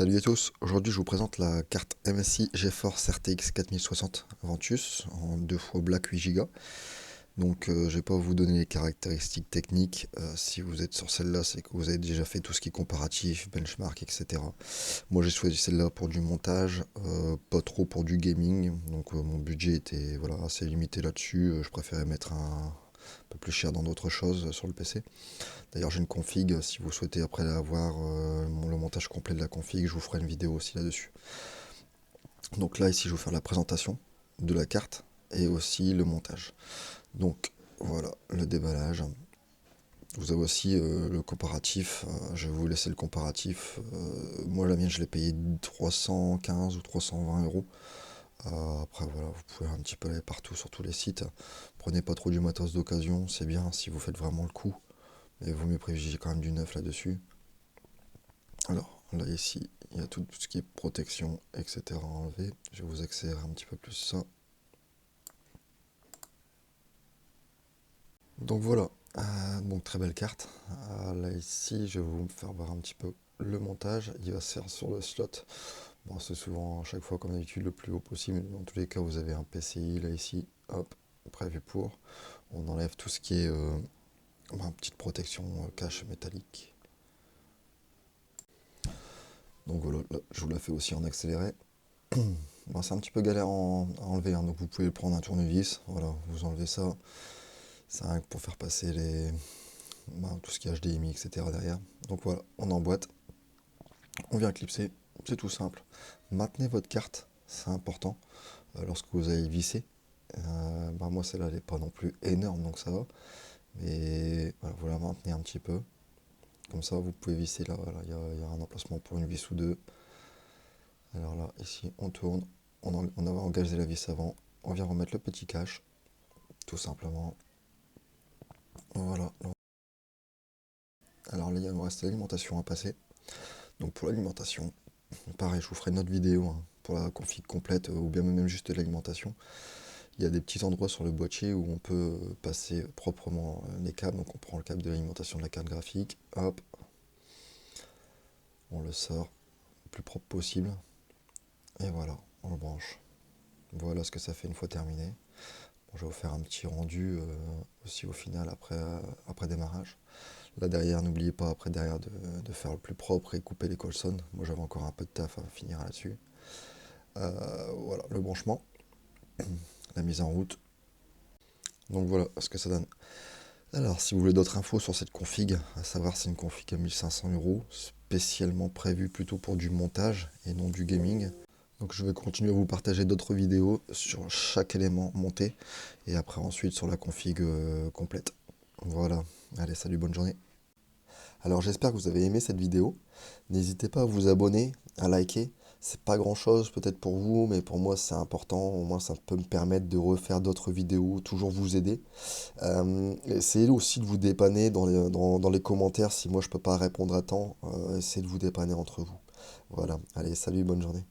Salut à tous, aujourd'hui je vous présente la carte MSI GeForce RTX 4060 Ventus en 2 fois Black 8 Go. Donc je vais pas vous donner les caractéristiques techniques, si vous êtes sur celle-là c'est que vous avez déjà fait tout ce qui est comparatif, benchmark, etc. Moi j'ai choisi celle-là pour du montage, pas trop pour du gaming, donc mon budget était voilà, assez limité là-dessus, je préférais mettre un peu plus cher dans d'autres choses sur le PC. D'ailleurs, j'ai une config, si vous souhaitez après avoir le montage complet de la config, je vous ferai une vidéo aussi là-dessus. Donc là, ici, je vais vous faire la présentation de la carte et aussi le montage. Donc voilà, le déballage. Vous avez aussi le comparatif, je vais vous laisser le comparatif. Moi, la mienne, je l'ai payé 315 ou 320 euros. Après, voilà, vous pouvez un petit peu aller partout sur tous les sites. Prenez pas trop du matos d'occasion, c'est bien si vous faites vraiment le coup. Mais vaut mieux privilégier quand même du neuf là-dessus. Alors, là ici, il y a tout ce qui est protection, etc. à enlever. Je vais vous accélérer un petit peu plus ça. Donc voilà, donc très belle carte. Là ici, je vais vous faire voir un petit peu le montage. Il va se faire sur le slot. Bon, c'est souvent à chaque fois comme d'habitude le plus haut possible. Dans tous les cas, vous avez un PCI là ici, hop, prévu pour. On enlève tout ce qui est petite protection cache métallique. Donc voilà, là, je vous la fais aussi en accéléré. Bon, c'est un petit peu galère à enlever, hein, donc vous pouvez prendre un tournevis, voilà, vous enlevez ça. C'est rien que pour faire passer tout ce qui est HDMI, etc. derrière. Donc voilà, on emboîte, on vient clipser, c'est tout simple. Maintenez votre carte, c'est important, lorsque vous allez visser. Moi celle-là elle n'est pas non plus énorme, donc ça va. Mais voilà, vous la maintenez un petit peu. Comme ça, vous pouvez visser là, voilà, il y a un emplacement pour une vis ou deux. Alors là, ici, on tourne, on avait engagé la vis avant, on vient remettre le petit cache, tout simplement. Voilà. Alors là, il nous reste l'alimentation à passer. Donc pour l'alimentation, pareil, je vous ferai une autre vidéo hein, pour la config complète ou bien même juste l'alimentation. Il y a des petits endroits sur le boîtier où on peut passer proprement les câbles. Donc on prend le câble de l'alimentation de la carte graphique, hop, on le sort le plus propre possible. Et voilà, on le branche. Voilà ce que ça fait une fois terminé. Bon, je vais vous faire un petit rendu aussi au final après démarrage. Là derrière, n'oubliez pas après derrière de faire le plus propre et couper les colsons. Moi j'avais encore un peu de taf à finir là-dessus. Voilà, le branchement, la mise en route. Donc voilà ce que ça donne. Alors si vous voulez d'autres infos sur cette config, à savoir c'est une config à 1500 euros, spécialement prévue plutôt pour du montage et non du gaming. Donc je vais continuer à vous partager d'autres vidéos sur chaque élément monté et après ensuite sur la config complète. Voilà, allez salut, bonne journée. Alors j'espère que vous avez aimé cette vidéo. N'hésitez pas à vous abonner, à liker. C'est pas grand chose peut-être pour vous, mais pour moi c'est important. Au moins ça peut me permettre de refaire d'autres vidéos, toujours vous aider. Essayez aussi de vous dépanner dans les commentaires si moi je peux pas répondre à temps. Essayez de vous dépanner entre vous. Voilà, allez salut, bonne journée.